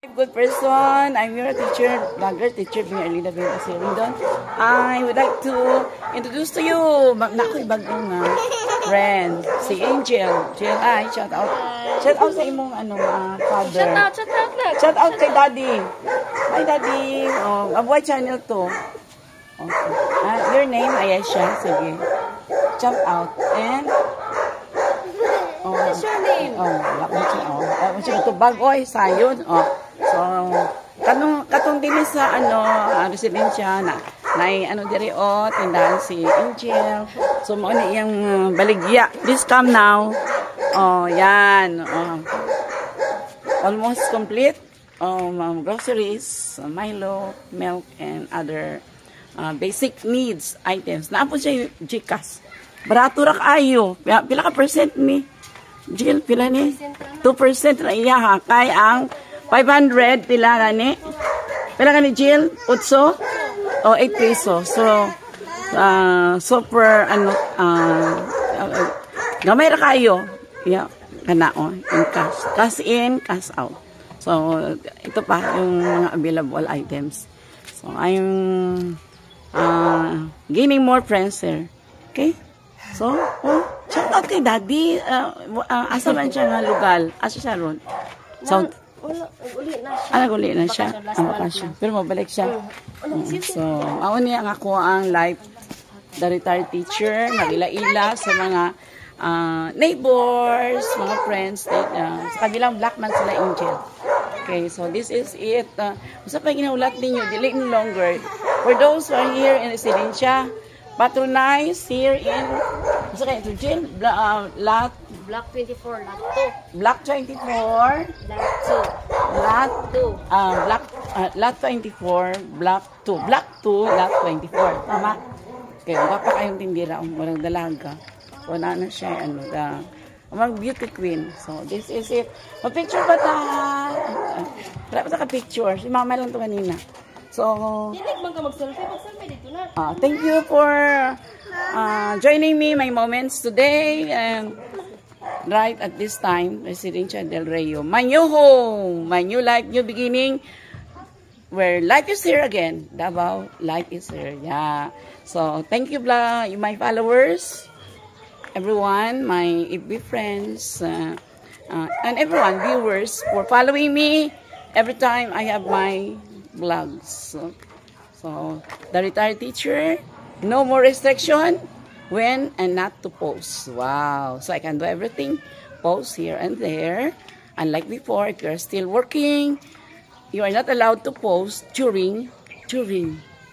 Good person. I'm your teacher, vlogger, teacher Erlina Villasirindon. I would like to introduce to you nakoy bagong friend, si Angel. Jill, ay, shout out. Shout out sa imong father. Shout out kay Daddy. Hi Daddy. Oh, avoid channel to. Okay. Your name, Ayesha. Sige. Shout out. And what's your name? What's your to bagoy sayod. So, katong din sa residensya na diri tindahan si Angel. So mo ni iyang baligya. This come now. Yan. Almost complete. Groceries, Milo, milk, and other basic needs items. Naapon siya Gcash. Barato ra kaayo. Pila ka percent ni? Jill, pila ni? 2% na iya ha. Kay ang 500 pila gani. Pila gani Jill? 8 o 8 peso. So super gamay ra kayo. Yeah, kana in cash. Cash in, cash out. So ito pa yung mga available items. So I'm gaining more friends here. Okay? So, shout out kay Daddy. Asa man siya nga lugal? Asa siya ron? So, uli na siya. Pero mabalik siya. So, ako niya nga ako ang life, the retired teacher, nagila-ila sa mga neighbors, mga friends, sa kabilang black man sila Angel. Okay, so this is it. Basta pa ginaulat ninyo, dili no longer. For those who are here in Residencia, patronize here in Jill, lot Block 24, lot 2. Block 24, Lot 2. Lot 24, Block 2. Block 2, Lot 24. Tama? Okay, wala pa kayong tindira. Walang dalaga. Wala na siya, mga beauty queen. So, this is it. Mag-picture ba ta? Wala pa ta ka-picture. Si mama lang to kanina. So, thank you for joining me my moments today. Right at this time, Residencia del Rio. My new home, my new life, new beginning, where life is here again. Davao, life is here. Yeah. So, thank you, my followers, everyone, my FB friends, and everyone, viewers, for following me every time I have my vlogs. So, the retired teacher, no more restriction when and not to post. Wow. So I can do everything. Post here and there. Unlike before, if you're still working, you are not allowed to post during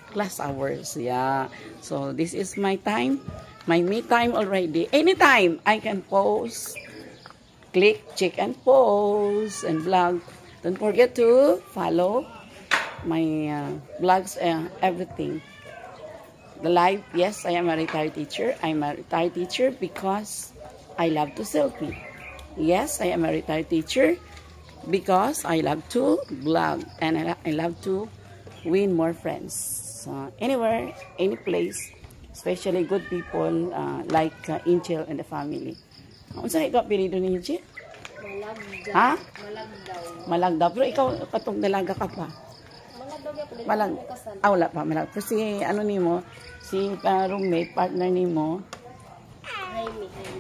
class hours. Yeah. So this is my time, my me time already. Anytime I can post. Click, check, and post and vlog. Don't forget to follow my vlogs and everything. The life, yes, I am a retired teacher. I'm a retired teacher because I love to selfie. Yes, I am a retired teacher because I love to vlog and I love to win more friends. Anywhere, any place, especially good people like Angel and the family. Ano sa ikaw pilido ninyo, Chi? Malagdaw. Ha? Malagdaw. Malagdaw. Pero ikaw, patong dalaga ka pa. Wala pa. Malag. Kasi nimo, si roommate, partner nimo,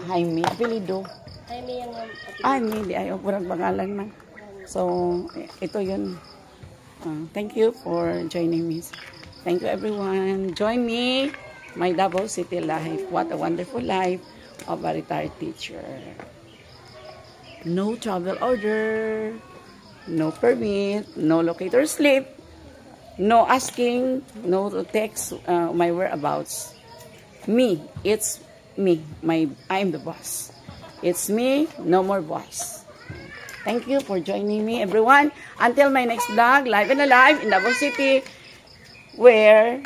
Jaime. Apelido. Jaime yung apelido. Jaime, di ayaw purang pangalan man. So, ito yun. Thank you for joining me. Thank you everyone. Join me, my Davao City life. What a wonderful life of a retired teacher. No travel order, no permit, no locator slip. No asking, no text my whereabouts. Me, it's me. I'm the boss. It's me, no more boss. Thank you for joining me, everyone. Until my next vlog, live and alive in Davao City, where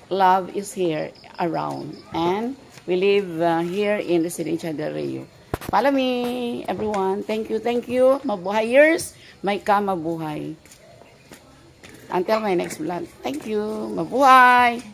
love is here around. And we live here in Residencia del Rio. Follow me, everyone. Thank you, thank you. Mabuhayers, may ka mabuhay. Until my next vlog. Thank you. Mabuhay!